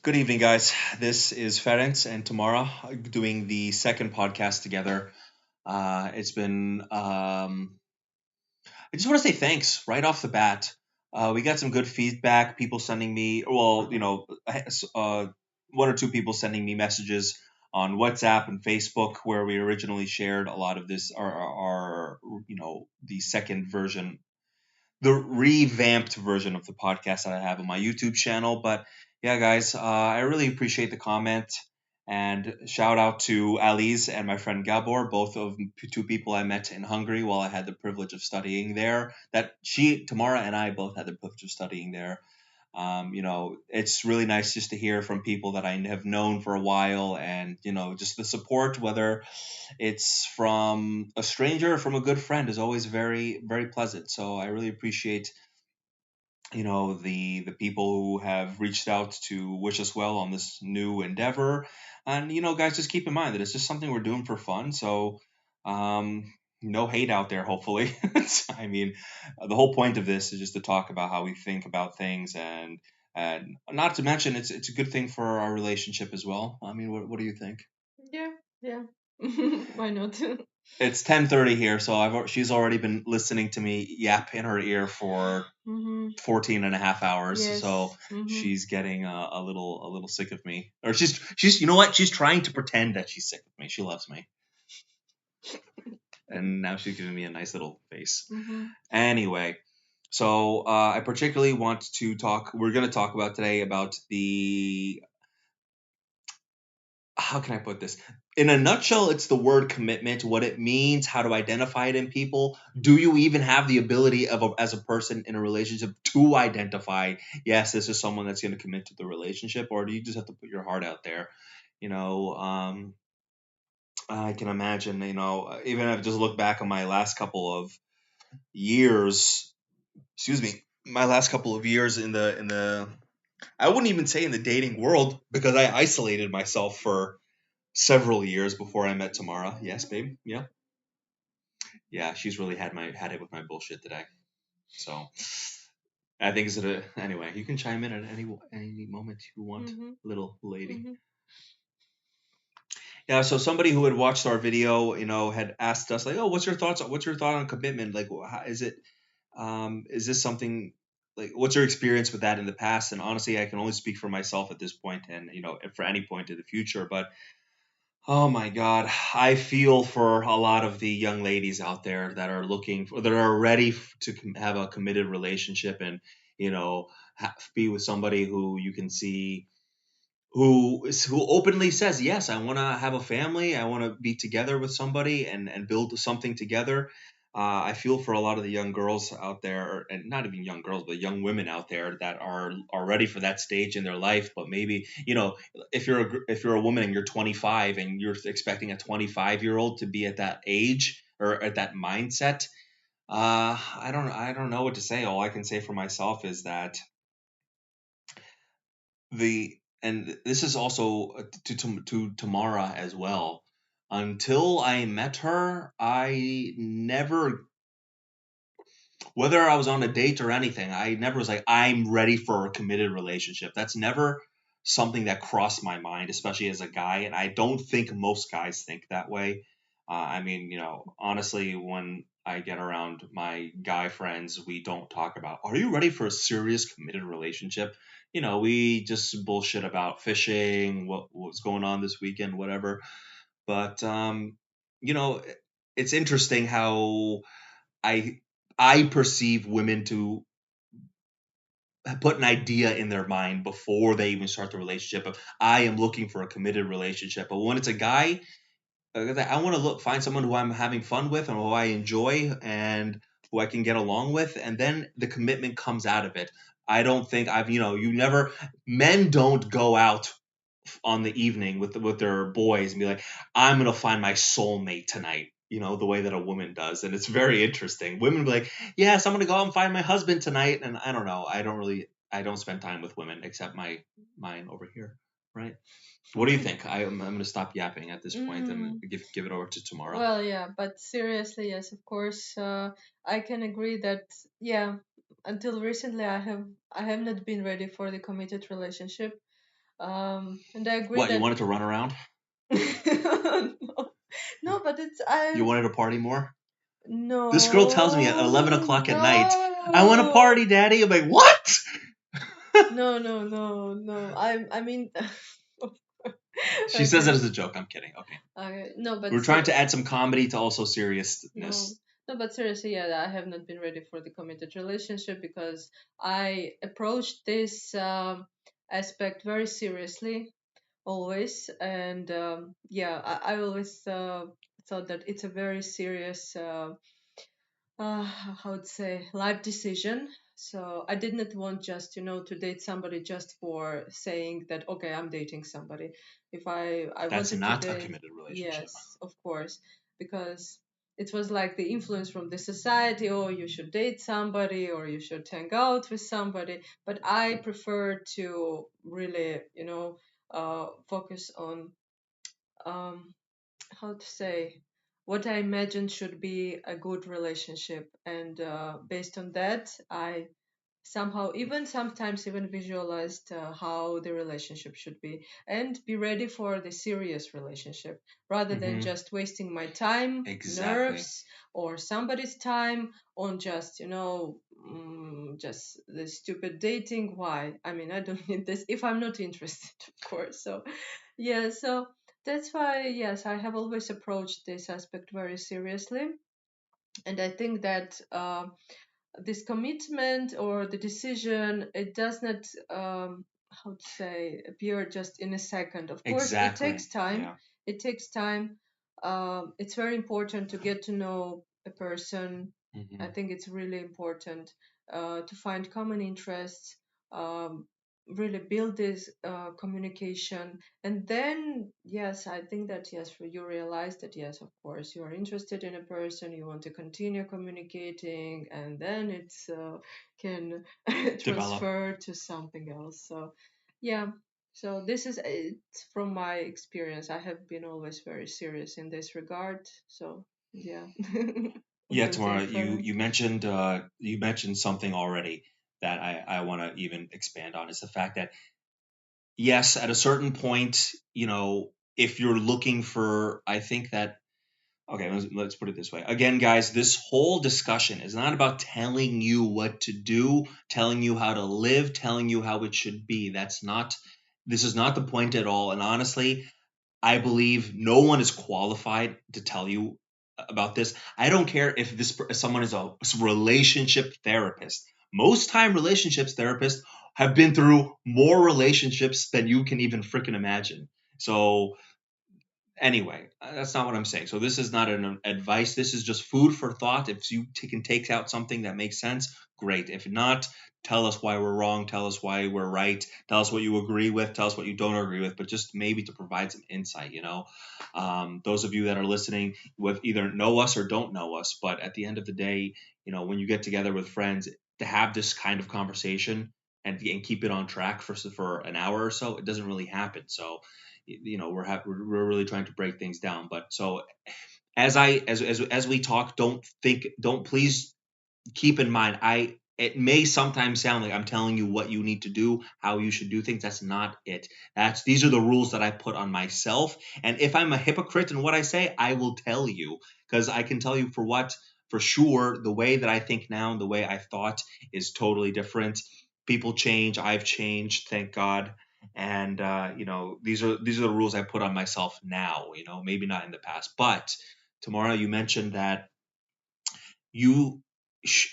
Good evening, guys. This is Ferenc and Tamara doing the second podcast together. It's been, I just want to say thanks right off the bat. We got some good feedback, people sending me, one or two people sending me messages on WhatsApp and Facebook where we originally shared a lot of this, the second version, the revamped version of the podcast that I have on my YouTube channel. But yeah, guys, I really appreciate the comment and shout out to Alice and my friend Gabor, both of two people I met in Hungary while I had the privilege of studying there. Tamara, and I both had the privilege of studying there. It's really nice just to hear from people that I have known for a while, and just the support, whether it's from a stranger or from a good friend, is always very, very pleasant. So I really appreciate, the people who have reached out to wish us well on this new endeavor. And guys, just keep in mind that it's just something we're doing for fun. So no hate out there, hopefully. I mean, the whole point of this is just to talk about how we think about things, and not to mention it's a good thing for our relationship as well. I mean, what do you think? Yeah, yeah. Why not? It's 10:30 here, so she's already been listening to me yap in her ear for Mm-hmm. 14 and a half hours. So Yes. Mm-hmm. she's getting a little sick of me. Or she's you know what? She's trying to pretend that she's sick of me. She loves me. And now she's giving me a nice little face. Mm-hmm. Anyway, so I particularly want to talk. We're going to talk about today about the, how can I put this? In a nutshell, it's the word commitment, what it means, how to identify it in people. Do you even have the ability as a person in a relationship to identify, yes, this is someone that's going to commit to the relationship, or do you just have to put your heart out there? You know, um, I can imagine, even if I just look back on my last couple of years, excuse me, my last couple of years in the I wouldn't even say in the dating world, because I isolated myself for several years before I met Tamara. Yes, babe. Yeah, yeah. She's really had it with my bullshit today. So I think anyway. You can chime in at any moment you want, Mm-hmm. little lady. Mm-hmm. Yeah. So somebody who had watched our video, had asked us like, "Oh, what's your thought on commitment? Like, how, is it? Is this something?" Like, what's your experience with that in the past? And honestly, I can only speak for myself at this point, and for any point in the future. But oh my God, I feel for a lot of the young ladies out there that are that are ready to have a committed relationship, and be with somebody who you can see, who openly says, yes, I want to have a family, I want to be together with somebody and build something together. I feel for a lot of the young girls out there, and not even young girls, but young women out there that are ready for that stage in their life. But maybe, if you're a woman and you're 25 and you're expecting a 25-year-old to be at that age or at that mindset, I don't know what to say. All I can say for myself is that and this is also to Tamara as well. Until I met her, I never, whether I was on a date or anything, I never was like, I'm ready for a committed relationship. That's never something that crossed my mind, especially as a guy. And I don't think most guys think that way. I mean, honestly, when I get around my guy friends, we don't talk about, are you ready for a serious committed relationship? We just bullshit about fishing, what's going on this weekend, whatever. But, you know, it's interesting how I I perceive women to put an idea in their mind before they even start the relationship of, I am looking for a committed relationship. But when it's a guy, I want to find someone who I'm having fun with and who I enjoy and who I can get along with, and then the commitment comes out of it. I don't think you never, men don't go out on the evening with their boys and be like, I'm gonna find my soulmate tonight. The way that a woman does, and it's very interesting. Women be like, yes, I'm gonna go out and find my husband tonight, and I don't know. I don't spend time with women except mine over here, right? What do you think? I'm gonna stop yapping at this point and Mm. give it over to Tamara. Well, yeah, but seriously, yes, of course, I can agree that yeah, until recently, I have not been ready for the committed relationship. And I agree What, you that wanted to run around? no, no, but it's I You wanted to party more? This girl tells me at no 11 o'clock at night, I want to no party, daddy. I'm like, what? no. I mean, She says it okay, as a joke. I'm kidding. Okay. okay. No, We're but trying to add some comedy to also no, seriousness. no, but seriously, yeah, I have not been ready for the committed relationship because I approached this aspect very seriously always, and yeah, I always thought that it's a very serious how would say life decision. So I did not want just to date somebody just for saying that okay, I'm dating somebody. If I That's wanted to not a date, committed relationship. yes, of course, because it was like the influence from the society, oh, you should date somebody or you should hang out with somebody. But I prefer to really focus on um how to say what I imagine should be a good relationship, and based on that, I somehow even sometimes even visualized how the relationship should be and be ready for the serious relationship rather than Hmm. just wasting my time, Exactly. nerves, or somebody's time on just just the stupid dating. Why? I mean, I don't need this if I'm not interested, of course. So yeah, so that's why, yes, I have always approached this aspect very seriously. And I think that this commitment or the decision, it does not how to say appear just in a second. Of course it Exactly. takes time. Yeah. It takes time. It's very important to get to know a person. I Hmm. think it's really important to find common interests, um, really build this communication, and then yes, I think that yes, you realize that yes, of course you are interested in a person, you want to continue communicating, and then it's can Develop. transfer to something else. So yeah, so this is it from my experience. I have been always very serious in this regard. So yeah. What Yeah, do you think, Tamara, you Ferran? you mentioned something already that I want to even expand on. Is the fact that yes, at a certain point, if you're looking for, I think that okay, let's put it this way. Again, guys, this whole discussion is not about telling you what to do, telling you how to live, telling you how it should be. This is not the point at all. And honestly, I believe no one is qualified to tell you about this. I don't care if someone is a relationship therapist. Most time relationships therapists have been through more relationships than you can even freaking imagine. So anyway, that's not what I'm saying. So this is not an advice. This is just food for thought. If you can take out something that makes sense, great. If not, tell us why we're wrong. Tell us why we're right. Tell us what you agree with. Tell us what you don't agree with. But just maybe to provide some insight. Those of you that are listening, with either know us or don't know us, but at the end of the day, when you get together with friends to have this kind of conversation and keep it on track for an hour or so, it doesn't really happen. So we're really trying to break things down. But so as we talk, don't please keep in mind, it may sometimes sound like I'm telling you what you need to do, how you should do things. That's not it. These are the rules that I put on myself. And if I'm a hypocrite in what I say, I will tell you, because I can tell you for sure, the way that I think now and the way I thought is totally different. People change. I've changed, thank God. And these are the rules I put on myself now. Maybe not in the past, but Tamara, you mentioned that you sh-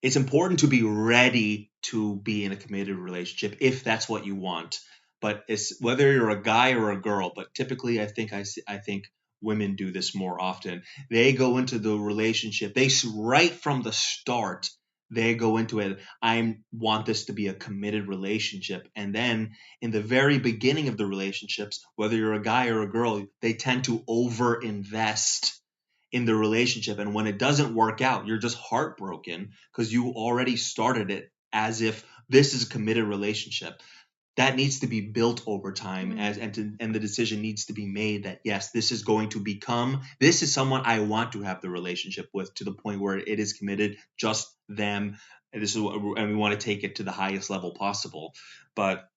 it's important to be ready to be in a committed relationship if that's what you want, but it's whether you're a guy or a girl. But typically I think women do this more often. They go into the relationship, right from the start, they go into it, I want this to be a committed relationship, and then in the very beginning of the relationships, whether you're a guy or a girl, they tend to over invest in the relationship. And when it doesn't work out, you're just heartbroken because you already started it as if this is a committed relationship. That needs to be built over time, Mm, and the decision needs to be made that yes, this is someone I want to have the relationship with, to the point where it is committed, just them. And we want to take it to the highest level possible. But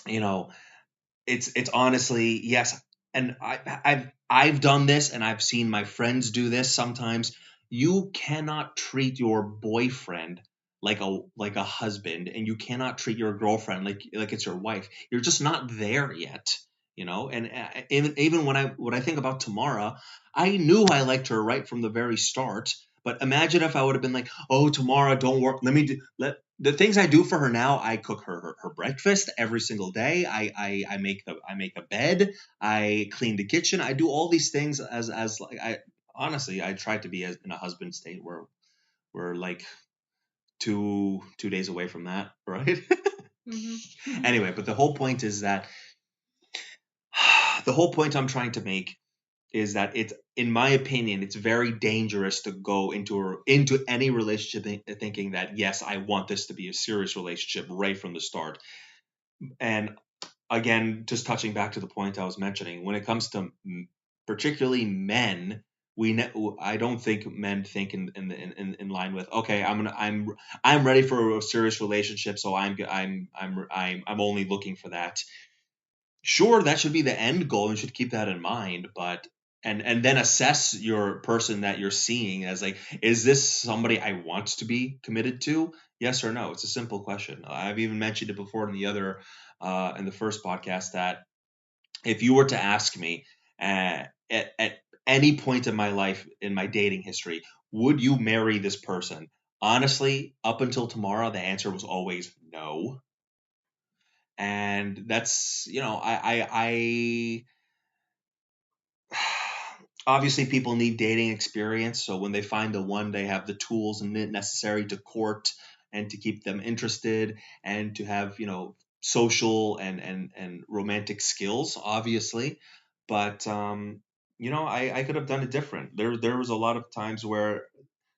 you know, it's honestly yes, and I've done this, and I've seen my friends do this sometimes. You cannot treat your boyfriend like a husband, and you cannot treat your girlfriend like it's your wife. You're just not there yet, And even when I think about Tamara, I knew I liked her right from the very start. But imagine if I would have been like, "Oh, Tamara, don't work. Let me do, let the things I do for her now. I cook her breakfast every single day. I make the bed. I clean the kitchen. I do all these things as like I honestly I try to be as in a husband state where we're like two days away from that, right? Hmm. Anyway, but the whole point is that the whole point I'm trying to make is that it's in my opinion it's very dangerous to go into any relationship thinking that yes I want this to be a serious relationship right from the start. And again, just touching back to the point I was mentioning, when it comes to particularly men, I don't think men think in line with okay, I'm ready for a serious relationship, so I'm only looking for that. Sure, that should be the end goal, and you should keep that in mind, but and then assess your person that you're seeing as like, is this somebody I want to be committed to? Yes or no? It's a simple question. I've even mentioned it before in the first podcast that if you were to ask me at any point in my life in my dating history, would you marry this person? Honestly, up until tomorrow, the answer was always no. And that's obviously people need dating experience, so when they find the one they have the tools and necessary to court and to keep them interested and to have social and romantic skills, obviously. But I could have done it different. There was a lot of times where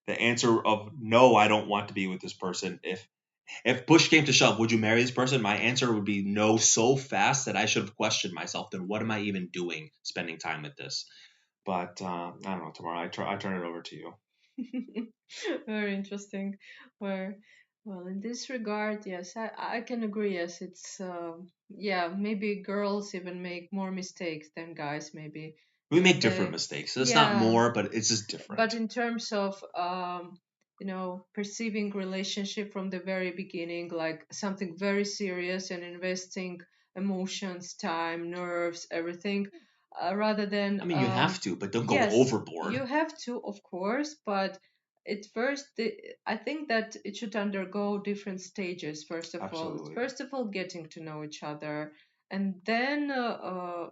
the answer of no, I don't want to be with this person, if push came to shove, would you marry this person? My answer would be no so fast that I should have questioned myself. Then what am I even doing spending time with this? But I don't know, Tamara. I turn it over to you. Very interesting. Where, well, in this regard, yes, I can agree. Yes, it's yeah, maybe girls even make more mistakes than guys, maybe We make when different they, mistakes. So it's not yeah, more, but it's just but different. in terms of perceiving relationship from the very beginning like something very serious and investing emotions, time, nerves, everything, rather than I mean, you have to, but don't go yes, overboard. you have to, of course, but at first I think that it should undergo different stages. Absolutely. First of all, getting to know each other, and then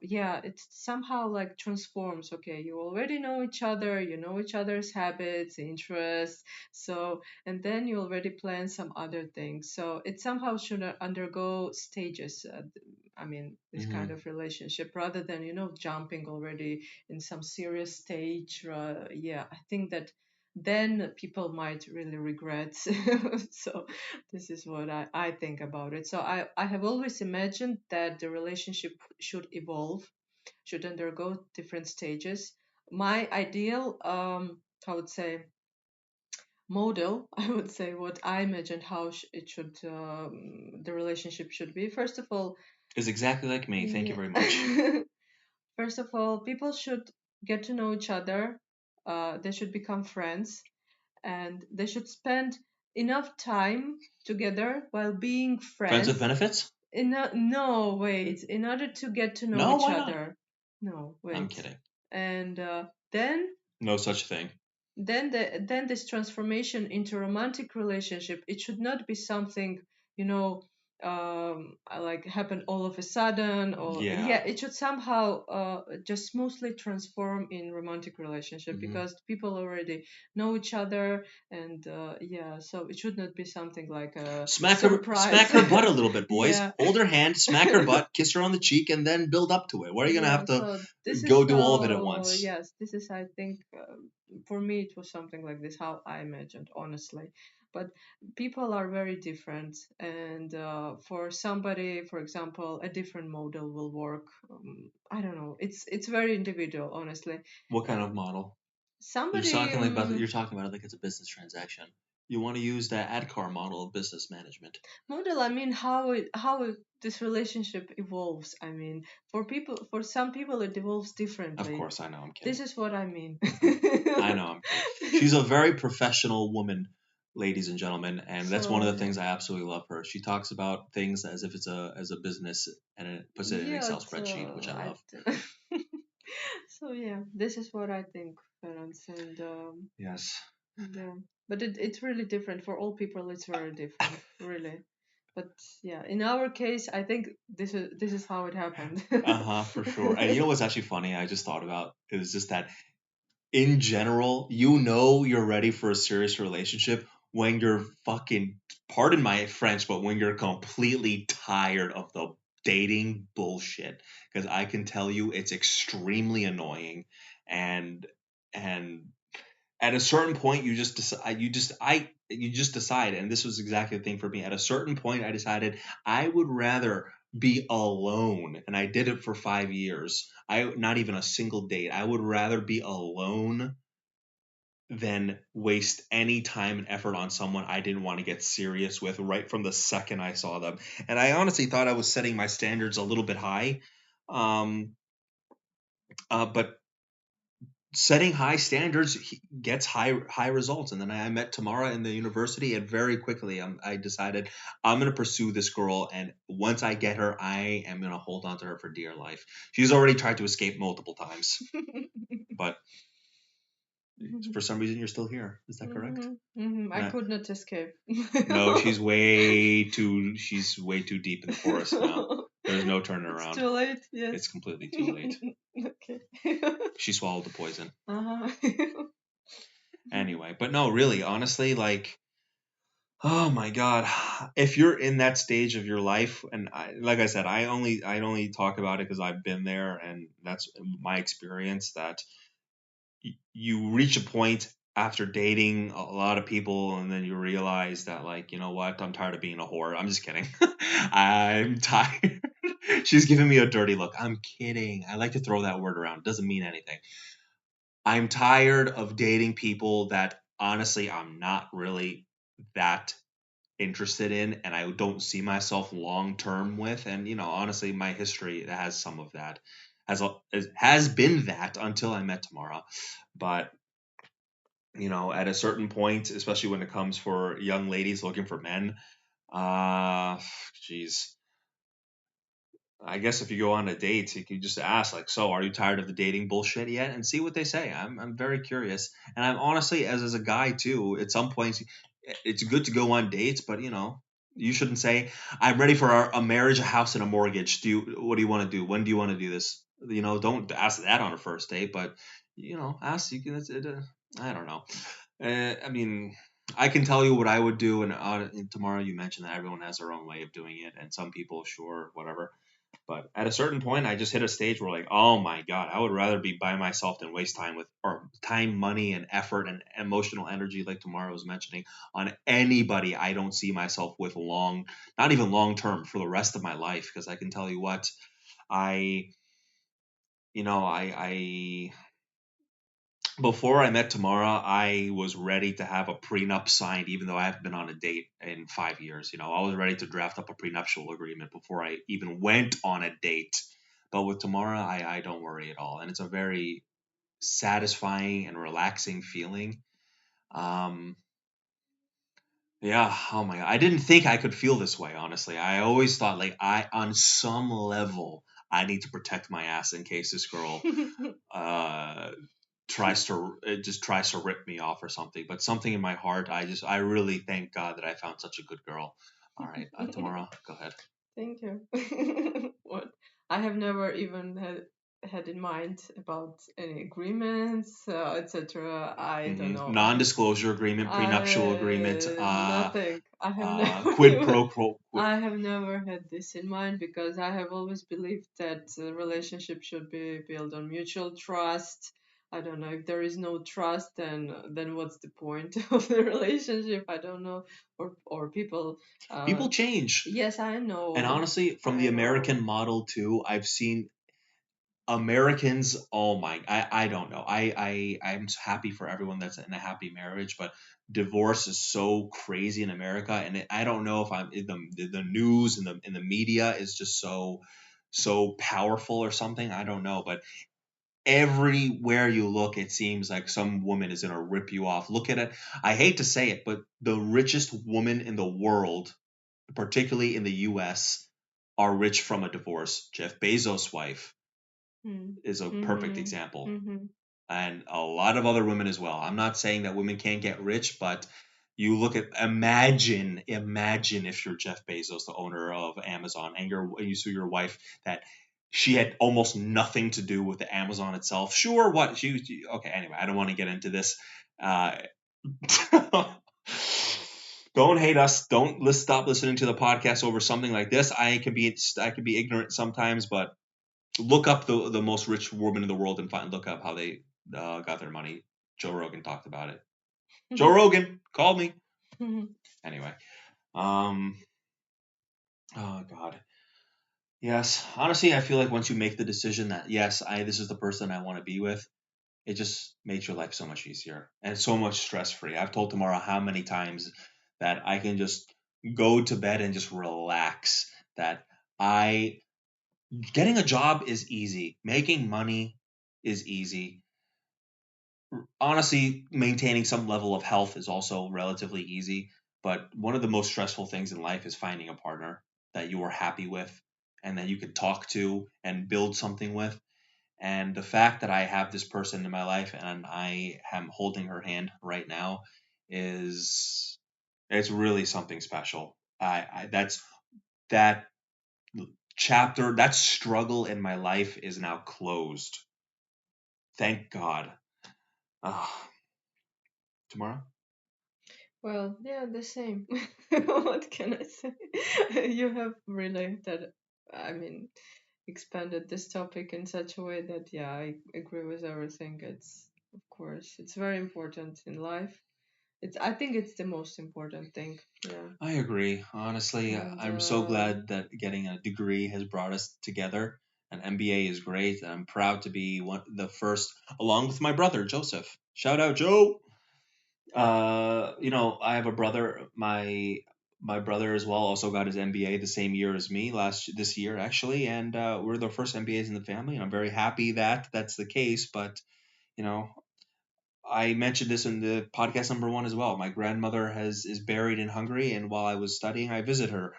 yeah, it somehow like transforms. Okay, you already know each other, you know each other's habits, interests, so, and then you already plan some other things, so it somehow should undergo stages. I mean, this kind Hmm. of relationship, rather than jumping already in some serious stage. Yeah, I think that then people might really regret. So this is what I think about it. So I have always imagined that the relationship should evolve, should undergo different stages. My ideal, I would say, model, I would say what I imagined how it should, the relationship should be. First of all, Is exactly like me. Thank you yeah. very much. First of all, people should get to know each other. They should become friends, and they should spend enough time together while being Friends with friends. benefits? No, wait. In order to get to know No, each why not? other. No, I'm wait. kidding. And then No such thing. then this transformation into romantic relationship, it should not be something, you know like happen all of a sudden, or yeah, Yeah. it should somehow just smoothly transform in romantic relationship, Hmm. because people already know each other. And yeah, so it should not be something like a Smack surprise. her butt a little bit, boys. Yeah. Hold her hand, smack her butt, kiss her on the cheek, and then build up to it. Why are you gonna Yeah, have to so this is go do all of it at how, once? yes, this is, I think, for me, it was something like this, how I imagined, honestly. But people are very different, and for somebody, for example, a different model will work. I don't know. It's very individual, honestly. What kind Uh, of model? somebody, You're talking about it like it's a business transaction. You want to use that ADKAR model of business management. Model, I mean, this relationship evolves. I mean, for some people, it evolves Of differently. course, I know. I'm This kidding. is what I mean. I know. I'm kidding. She's a very professional woman, ladies and gentlemen, and that's one of So the yeah, things I absolutely love her. She talks about things as if it's a business and it puts it in an yeah, Excel spreadsheet, which I love. so yeah, this is what I think, parents, and Yes. yeah, but it's really different for all people. It's very different, really. But yeah, in our case, I think this is how it happened. Uh-huh, for sure. And you know what's actually funny? I just thought about it was just that in general, you know you're ready for a serious relationship when you're fucking, pardon my French, but when you're completely tired of the dating bullshit. Because I can tell you it's extremely annoying, and and at a certain point you just decide you just decide, and this was exactly the thing for me. At a certain point I decided I would rather be alone, and I did it for 5 years. I not even a single date. I would rather be alone than waste any time and effort on someone I didn't want to get serious with right from the second I saw them. And I honestly thought I was setting my standards a little bit high. um but setting high standards gets high results. And then I met Tamara in the university, and very quickly I decided I'm going to pursue this girl, and once I get her I am going to hold on to her for dear life. She's already tried to escape multiple times, but for some reason you're still here. Is that correct? I Uh, could not escape. no, she's way too deep in the forest now. There's no turning It's around. too late. Yes. It's completely too late. Okay. She swallowed the poison. uh-huh. Anyway, but no, really, honestly, like, oh my God. If you're in that stage of your life, and like I said, I only talk about it because I've been there, and that's my experience, that you reach a point after dating a lot of people, and then you realize that, like, you know what, I'm tired of being a whore. I'm just kidding. I'm tired. She's giving me a dirty look. I'm kidding. I like to throw that word around. It doesn't mean anything. I'm tired of dating people that honestly I'm not really that interested in, and I don't see myself long term with. And honestly, my history has some of that, has been that until I met Tamara. But at a certain point, especially when it comes for young ladies looking for men, uh, geez, I guess if you go on a date, you can just ask, like, so are you tired of the dating bullshit yet? And see what they say. I'm very curious. And I'm honestly, as a guy too, at some points, it's good to go on dates, but you shouldn't say, I'm ready for a marriage, a house, and a mortgage. What do you want to do? When do you want to do this? Don't ask that on a first date, but ask, you can, I don't know. I mean, I can tell you what I would do, and tomorrow you mentioned that everyone has their own way of doing it, and some people, sure, whatever. But at a certain point, I just hit a stage where, like, oh my God, I would rather be by myself than waste time or time, money, and effort and emotional energy, like Tamara was mentioning, on anybody I don't see myself with not even long term, for the rest of my life. Because I can tell you what, I, I before I met Tamara, I was ready to have a prenup signed, even though I haven't been on a date in 5 years. I was ready to draft up a prenuptial agreement before I even went on a date. But with Tamara, I don't worry at all. And it's a very satisfying and relaxing feeling. Um, yeah, oh my God. I didn't think I could feel this way, honestly. I always thought, like, on some level, I need to protect my ass in case this girl uh, it just tries to rip me off or something. But something in my heart, I really thank God that I found such a good girl. All right, Tamara, go ahead. Thank you. What? I have never even had in mind about any agreements, etc. I don't know. Non-disclosure agreement, prenuptial agreement, Nothing. I have never quid even. pro quo. I have never had this in mind because I have always believed that a relationship should be built on mutual trust. I don't know if there is no trust, then what's the point of the relationship? I don't know. Or people. Uh, People change. yes, I And know. honestly, from I the know. American model too, I've seen Americans, oh my, I don't know. I'm happy for everyone that's in a happy marriage, but divorce is so crazy in America, and I don't know if I'm the news and the media is just so powerful or something. I don't know, but everywhere you look, it seems like some woman is gonna rip you off. Look at it. I hate to say it, but the richest woman in the world, particularly in the U.S., are rich from a divorce. Jeff Bezos' wife Mm. is a perfect Mm-hmm. example, Mm-hmm. and a lot of other women as well. I'm not saying that women can't get rich, but you look at imagine if you're Jeff Bezos, the owner of Amazon, and you sue your wife that she had almost nothing to do with the Amazon itself. Sure, what okay. Anyway, I don't want to get into this. Uh, don't hate us. Don't stop listening to the podcast over something like this. I can be ignorant sometimes, but look up the most rich woman in the world and look up how they got their money. Joe Rogan talked about it. Joe Rogan called me. Anyway, um, oh God, yes. Honestly, I feel like once you make the decision that yes, I this is the person I want to be with, it just makes your life so much easier and so much stress free. I've told Tamara how many times that I can just go to bed and just relax. That I getting a job is easy, making money is easy, honestly, maintaining some level of health is also relatively easy. But one of the most stressful things in life is finding a partner that you are happy with and that you can talk to and build something with. And the fact that I have this person in my life and I am holding her hand right now is it's really something special. That's that chapter, that struggle in my life is now closed. Thank God. Ah, tomorrow. Well, yeah, the same. What can I say? You have really that, I mean, expanded this topic in such a way that, yeah, I agree with everything. It's, of course, it's very important in life. I think it's the most important thing. Yeah. I agree. Honestly, And, I'm so glad that getting a degree has brought us together. An MBA is great. And I'm proud to be the first, along with my brother Joseph. Shout out, Joe. I have a brother. My brother as well also got his MBA the same year as me this year actually, and we're the first MBAs in the family, and I'm very happy that that's the case. But you know, I mentioned this in the podcast number one as well. My grandmother is buried in Hungary, and while I was studying, I visited her,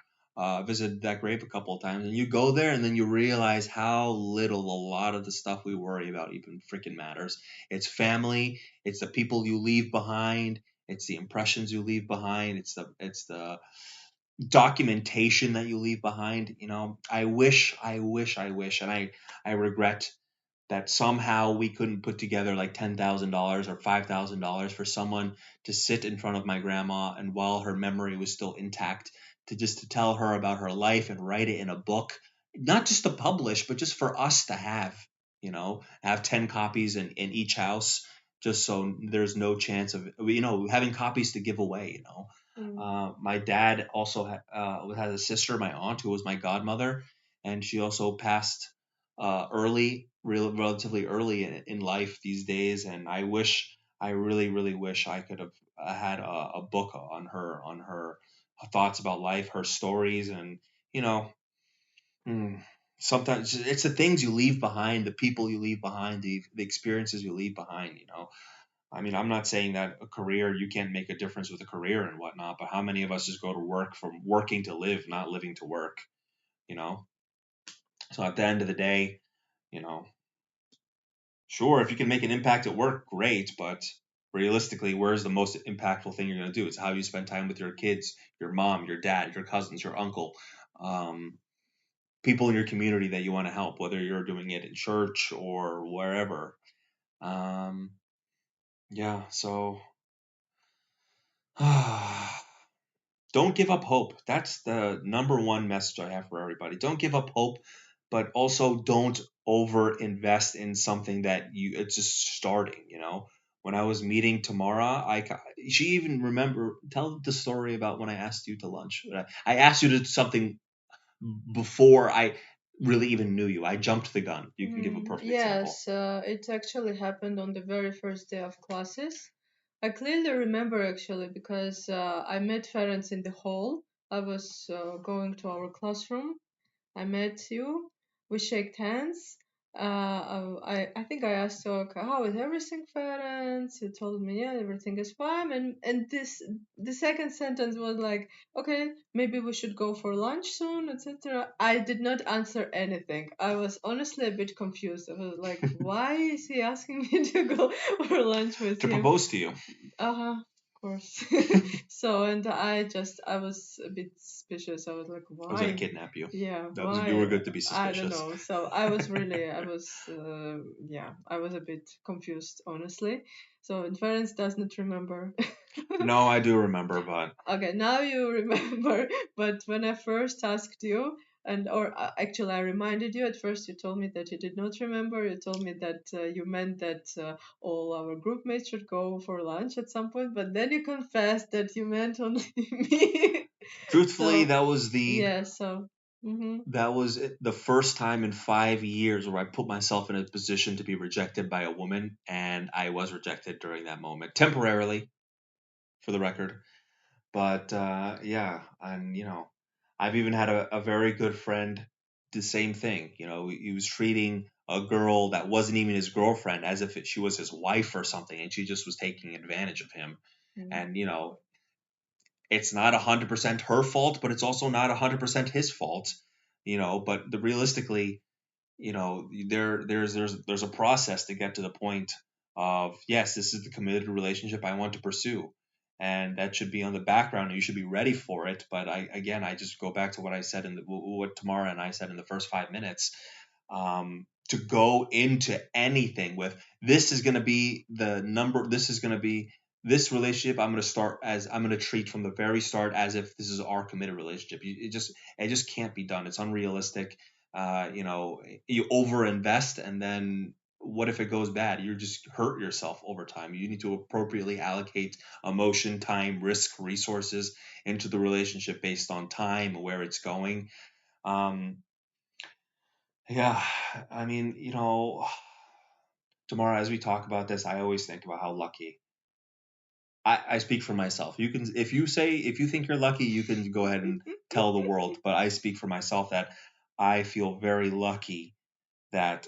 visited that grave a couple of times. And you go there, and then you realize how little a lot of the stuff we worry about even freaking matters. It's family, it's the people you leave behind, it's the impressions you leave behind, it's the documentation that you leave behind. I wish, and I regret that somehow we couldn't put together like $10,000 or $5,000 for someone to sit in front of my grandma and while her memory was still intact to tell her about her life and write it in a book, not just to publish but just for us to have 10 copies in each house, just so there's no chance of having copies to give away. mm, My dad also had a sister, my aunt, who was my godmother, and she also passed relatively early in life these days. And I really, really wish I could have had a book on her thoughts about life, her stories, and you know, mm, sometimes it's the things you leave behind, the people you leave behind, the experiences you leave behind. I mean, I'm not saying that a career, you can't make a difference with a career and whatnot, but how many of us just go to work from working to live, not living to work, you know? So at the end of the day, you know, sure, if you can make an impact at work, great, but realistically, where's the most impactful thing you're going to do? It's how you spend time with your kids, your mom, your dad, your cousins, your uncle, um, people in your community that you want to help, whether you're doing it in church or wherever. Um, yeah, so don't give up hope. That's the number one message I have for everybody. Don't give up hope, but also don't over invest in something that it's just starting. When I was meeting Tamara, she even tell the story about when I asked you to lunch. I asked you to do something before really even knew you. I jumped the gun. You can give a perfect example. Yes, it actually happened on the very first day of classes. I clearly remember actually because I met Ferenc in the hall. I was going to our classroom. I met you. We shaked hands. I think I asked you, okay, how is everything, Ferenc? You told me, yeah, everything is fine. And the second sentence was like, okay, maybe we should go for lunch soon, etc. I did not answer anything. I was honestly a bit confused. I was like, why is he asking me to go for lunch with To him? propose to you. Uh-huh, of course. So, and I was a bit suspicious. I was like, I was gonna why? kidnap you. Yeah, That was you were why? good to be I don't suspicious. know. So yeah, I was a bit confused, honestly. So, and Ferenc does not remember. No, I do remember, but Okay, now you remember. But when I first asked you, or actually I reminded you at first, you told me that you did not remember. You told me that you meant that all our group mates should go for lunch at some point. But then you confessed that you meant only me. truthfully, So yeah, so. Hmm. that was the first time in 5 years where I put myself in a position to be rejected by a woman, and I was rejected during that moment, temporarily, for the record. But yeah, and I've even had a very good friend the same thing. He was treating a girl that wasn't even his girlfriend as if she was his wife or something, and she just was taking advantage of him. And it's not 100% her fault, but it's also not 100% his fault. But realistically, there's a process to get to the point of, yes, this is the committed relationship I want to pursue, and that should be on the background and you should be ready for it. But I just go back to what I said what Tamara and I said in the first 5 minutes. To go into anything with, this is going to be the number, this is going to be this relationship, I'm going to treat from the very start as if this is our committed relationship. It just can't be done. It's unrealistic. You overinvest, and then what if it goes bad? You just hurt yourself over time. You need to appropriately allocate emotion, time, risk, resources into the relationship based on time, where it's going. um yeah, I mean, tomorrow, as we talk about this, I always think about how lucky. I speak for myself. You can, if you think you're lucky, you can go ahead and tell the world, but I speak for myself that I feel very lucky that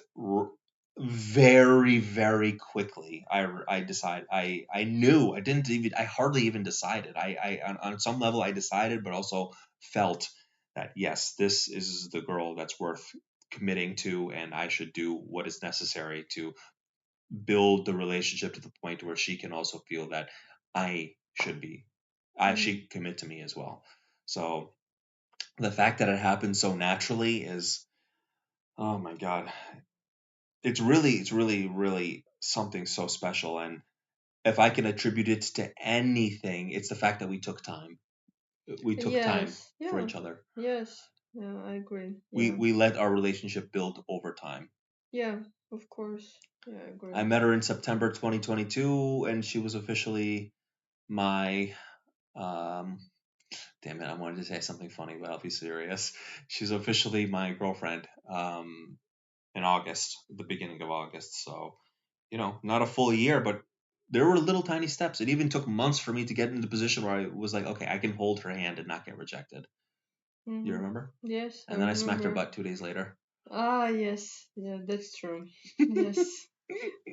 very, very quickly I decide, I knew, I hardly even decided. On some level I decided, but also felt that, yes, this is the girl that's worth committing to, and I should do what is necessary to build the relationship to the point where she can also feel that I should be I she commit to me as well. So the fact that it happened so naturally is, oh my god, it's really something so special. And if I can attribute it to anything, it's the fact that we took time Yes, for yeah, each other. yes, yeah, I agree. we Yeah, we let our relationship build over time. yeah, of course. Yeah, I I agree. met her in September 2022, and she was officially my, um damn it, I wanted to say something funny, but I'll be serious. She's officially my girlfriend, in August, the beginning of August. So, not a full year, but there were little tiny steps. It even took months for me to get into the position where I was like, okay, I can hold her hand and not get rejected. You Hmm. remember? Yes, I And then I smacked her remember. butt 2 days later. Ah, yes, yeah, that's true. Yes,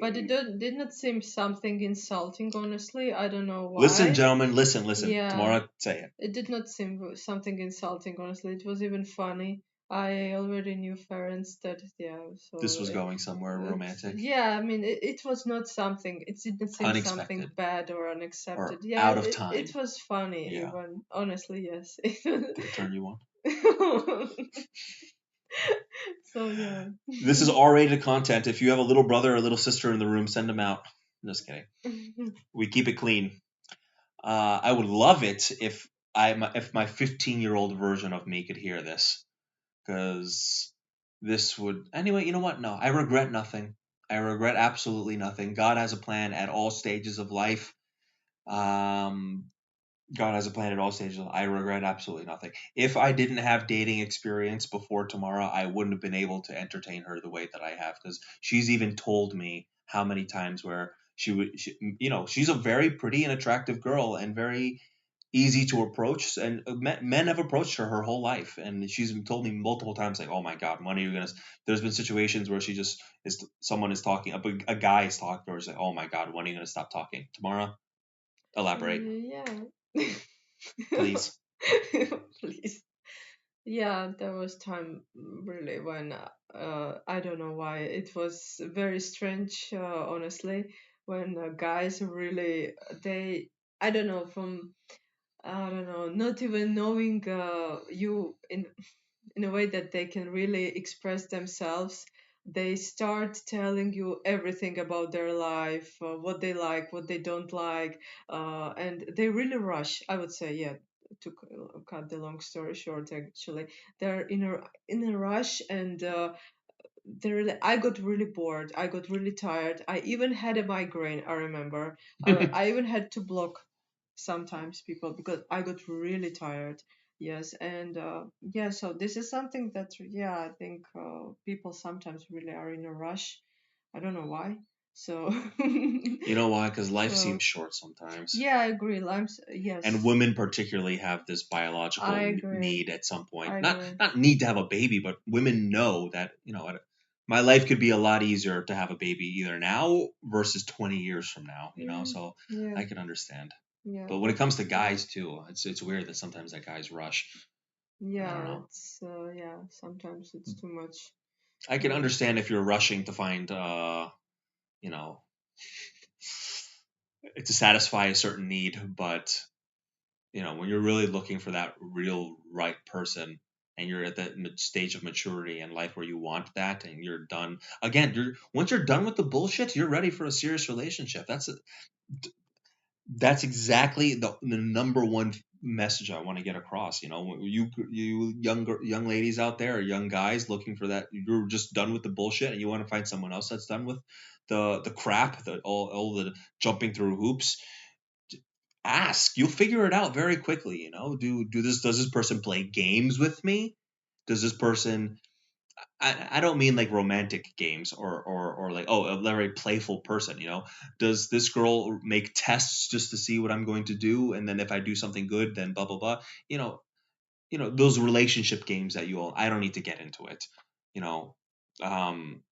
but did not seem something insulting, honestly. I don't know Listen, why. gentlemen, listen. Yeah, Tomorrow, say it. it did not seem something insulting, honestly. It was even funny. I already knew Ferenc that, yeah, This so was going somewhere romantic, yeah, I mean, it was not something, it didn't seem something unexpected, bad or unaccepted. or Yeah, out of it time. was funny, Yeah. even, honestly, yes. Did it turn you on? So, yeah. This is R-rated content. If you have a little brother or a little sister in the room, send them out. Just kidding. We keep it clean. I would love it if my 15-year-old version of me could hear this, because this would, anyway. You know what? No, I regret nothing. I regret absolutely nothing. God has a plan at all stages of life. Um, God has a plan at all stages. I regret absolutely nothing. If I didn't have dating experience before Tamara, I wouldn't have been able to entertain her the way that I have, because she's even told me how many times where she's a very pretty and attractive girl and very easy to approach, and men have approached her whole life, and she's told me multiple times like, oh my god, when are you gonna there's been situations where she just is someone is talking, a guy is talking to her, is like, oh my god, when are you gonna stop talking? Tamara, elaborate, Yeah. please. Please. Yeah, there was time really when I don't know why it was very strange, honestly, when guys really they I don't know from I don't know not even knowing you in a way that they can really express themselves. They start telling you everything about their life, what they like, what they don't like, and they really rush. I would say, yeah, to cut the long story short, actually, they're in a rush, and I got really bored. I got really tired. I even had a migraine. I remember. I even had to block sometimes people because I got really tired. Yes, and yeah. So this is something that yeah, I think people sometimes really are in a rush. I don't know why. So You know why? Because life so seems short sometimes. yeah, I agree. And Yes, women particularly have this I biological agree. need at some point. I Not agree. not need to have a baby, but women know that, my life could be a lot easier to have a baby either now versus 20 years from now. Mm, So yeah, I can understand. yeah, But when it that's comes to true. guys too, it's weird that sometimes that guys rush. I don't Yeah, know. it's yeah, sometimes it's too much. I can Yeah. understand if you're rushing to find you know, to satisfy a certain need, but when you're really looking for that real right person, and you're at that stage of maturity in life where you want that, and you're done again, once you're done with the bullshit, you're ready for a serious relationship. That's exactly the number one message I want to get across. You younger young ladies out there, or young guys looking for that, you're just done with the bullshit and you want to find someone else that's done with the crap, all the jumping through hoops. Ask, you'll figure it out very quickly. Does this person play games with me? Does this person, I don't mean like romantic games, or like, oh, a very playful person, does this girl make tests just to see what I'm going to do, and then if I do something good, then blah blah blah. you know those relationship games that I don't need to get into it. you know um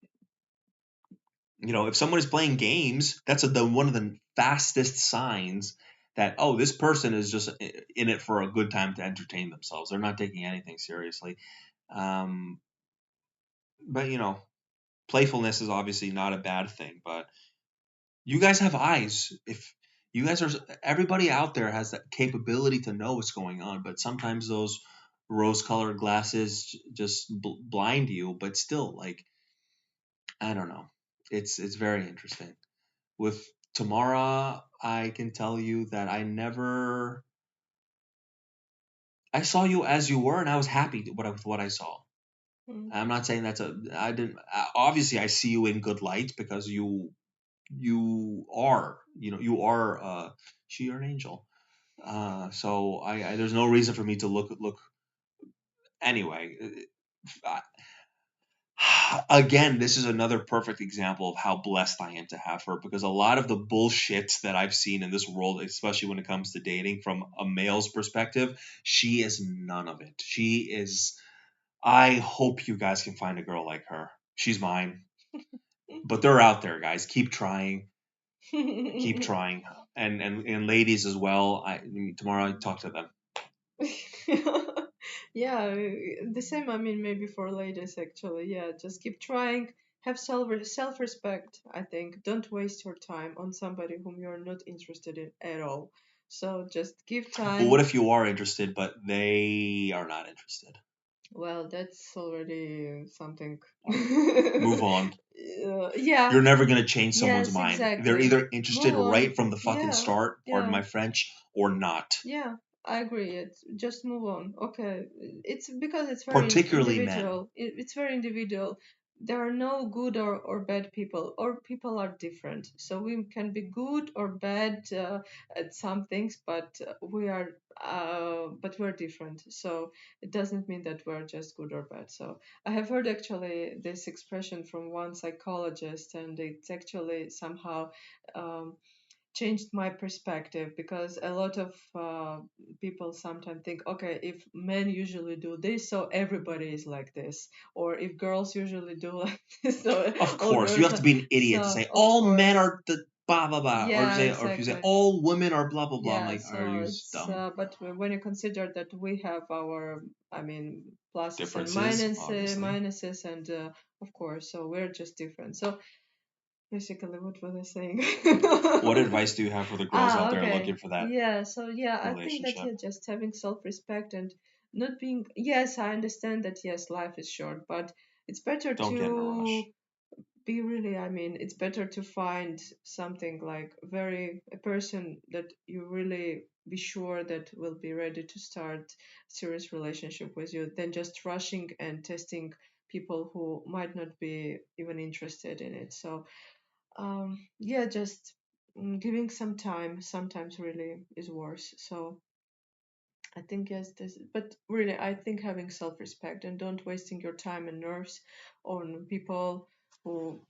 if someone is playing games, that's the one of the fastest signs that, oh, this person is just in it for a good time to entertain themselves. They're not taking anything seriously. Um, but playfulness is obviously not a bad thing. But you guys have eyes. If you guys are, everybody out there has that capability to know what's going on. But sometimes those rose-colored glasses just blind you. But still, like, I don't know. It's very interesting. With Tamara, I can tell you that I saw you as you were, and I was happy with what I saw. Mm. I'm not saying I didn't, obviously I see you in good light, because you are, she, you're an angel. So there's no reason for me to look anyway. Again, this is another perfect example of how blessed I am to have her, because a lot of the bullshit that I've seen in this world, especially when it comes to dating from a male's perspective, she is none of it. She is. I hope you guys can find a girl like her. She's mine. But they're out there, guys. Keep trying. Keep trying. And ladies as well. Tomorrow I talk to them. Yeah, the same. I mean, maybe for ladies, actually. Yeah, just keep trying. Have self respect. I think. Don't waste your time on somebody whom you're not interested in at all. So just give But what time. if you are interested, but they are not interested? Well, that's already something. Move on. Yeah. You're never going to change someone's Yes. mind. They're Exactly. either interested Move on. right from the fucking Yeah. start, pardon Yeah. my French, or not. Yeah, I agree. It's just move on. Okay, it's because it's very Particularly men. individual. It's very individual. there are no good or bad people, or people are different, so we can be good or bad at some things, but we're different, so it doesn't mean that we're just good or bad. So I have heard actually this expression from one psychologist, and it's actually somehow um, changed my perspective, because a lot of people sometimes think, okay, if men usually do this, so everybody is like this, or if girls usually do like this, so Of all course, you girls have to are. be an idiot to So say of all men course, are the blah blah blah, or yeah, say, or if you say exactly. all women are blah blah blah. I'm Yeah, like, are so you it's dumb? but when you consider that we have our, I mean, pluses and Differences, obviously. minuses, and of course, so we're just different. So basically, what was I saying? What advice do you have for the girls out there Okay. looking for that Yeah, so yeah, I think that, relationship? yeah, just having self-respect and not being, yes, I understand that, yes, life is short, but it's better Don't get in a rush. to be really, I mean, it's better to find something like a person that you really be sure that will be ready to start serious relationship with you, than just rushing and testing people who might not be even interested in it. So yeah, just giving some time sometimes really is worse. So I think, yes, this, but really, I think having self-respect and don't wasting your time and nerves on people who,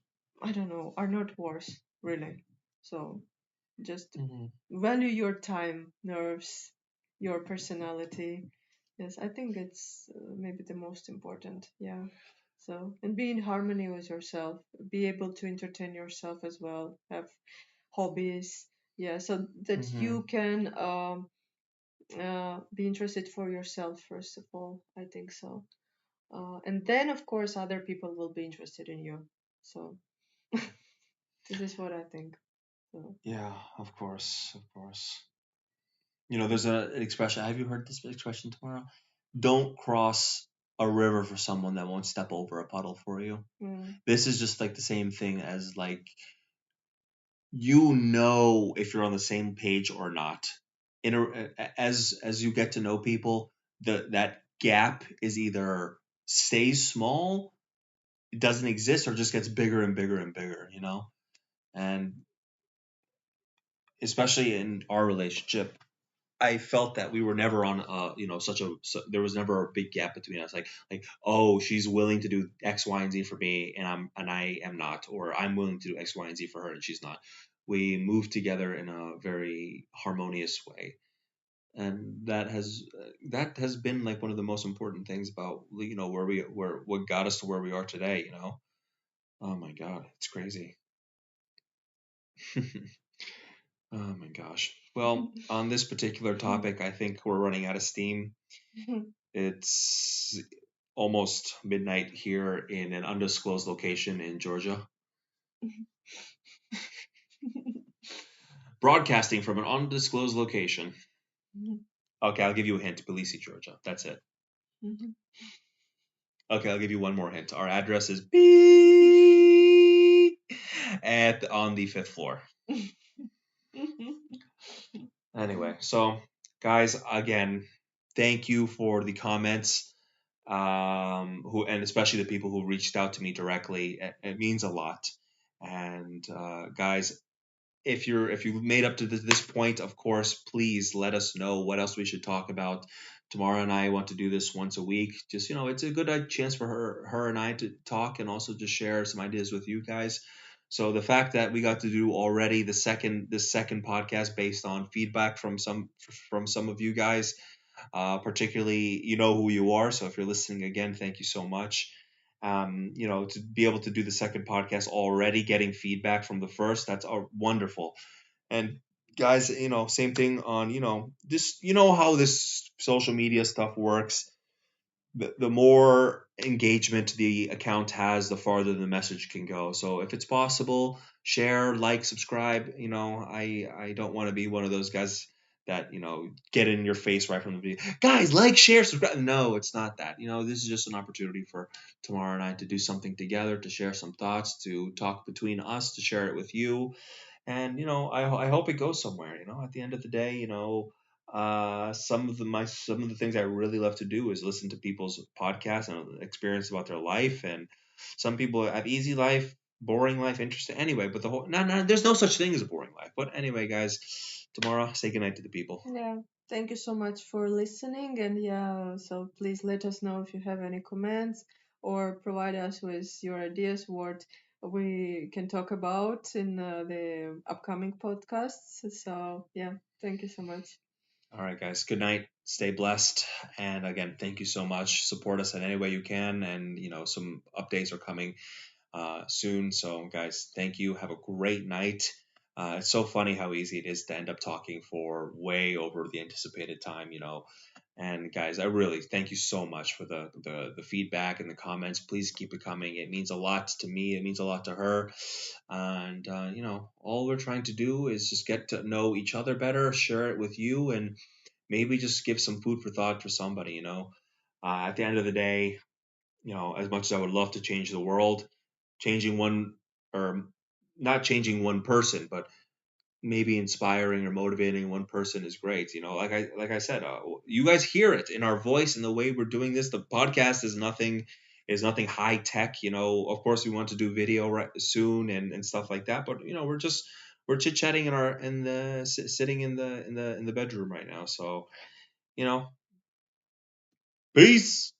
I don't know, are not worth, really. So just Hmm. value your time, nerves, your personality. Yes, I think it's maybe the most important. Yeah. So, and be in harmony with yourself, be able to entertain yourself as well, have hobbies. Yeah, so that Hmm. you can be interested for yourself, first of all. I think so. And then, of course, other people will be interested in you. So, this is what I think. So, Yeah, of course, of course. There's an expression. Have you heard this expression, Tamara? Don't cross a river for someone that won't step over a puddle for you. mm, This is just like the same thing as like if you're on the same page or not. As you get to know people, that gap is either stays small, it doesn't exist, or just gets bigger and bigger and bigger. And especially in our relationship, I felt that we were never on there was never a big gap between us, like, oh, she's willing to do X, Y, and Z for me, and I am not, or I'm willing to do X, Y, and Z for her and she's not. We moved together in a very harmonious way, and that has been like one of the most important things about where what got us to where we are today. Oh my god, it's crazy. Oh my gosh. Well, on this particular topic, I think we're running out of steam. It's almost midnight here in an undisclosed location in Georgia. Broadcasting from an undisclosed location. Okay, I'll give you a hint. Tbilisi, Georgia. That's it. Okay, I'll give you one more hint. Our address is beep on the fifth floor. Anyway, so guys, again, thank you for the comments. Who and especially the people who reached out to me directly. It means a lot. And guys, if you've made up to this point, of course, please let us know what else we should talk about. Tamara and I want to do this once a week. Just it's a good chance for her and I to talk and also just share some ideas with you guys. So the fact that we got to do already the second podcast based on feedback from some of you guys, particularly you know who you are. So if you're listening again, thank you so much. To be able to do the second podcast already, getting feedback from the first, that's wonderful. And guys, same thing on just how this social media stuff works. The more engagement the account has, the farther the message can go. So if it's possible, share, like, subscribe. I don't want to be one of those guys that get in your face right from the beginning. Guys, like, share, subscribe. No, it's not that. This is just an opportunity for Tamara and I to do something together, to share some thoughts, to talk between us, to share it with you. And I hope it goes somewhere. At the end of the day, some of the things I really love to do is listen to people's podcasts and experience about their life, and Some people have easy life, boring life, interesting. Anyway, but the whole no, no, there's no such thing as a boring life. But anyway, guys, Tamara, say goodnight to the people. Yeah. Thank you so much for listening. And yeah, so please let us know if you have any comments or provide us with your ideas what we can talk about in the upcoming podcasts. So yeah, thank you so much. All right, guys. Good night. Stay blessed. And again, thank you so much. Support us in any way you can. And, some updates are coming soon. So, guys, thank you. Have a great night. It's so funny how easy it is to end up talking for way over the anticipated time. And guys, I really thank you so much for the feedback and the comments. Please keep it coming. It means a lot to me. It means a lot to her. And all we're trying to do is just get to know each other better, share it with you, and maybe just give some food for thought for somebody. At the end of the day, as much as I would love to change the world, changing one or not changing one person, but maybe inspiring or motivating one person is great. Like I said, you guys hear it in our voice and the way we're doing this. The podcast is nothing high tech. Of course, we want to do video soon and stuff like that. But we're chit chatting sitting in the bedroom right now. So you know, peace.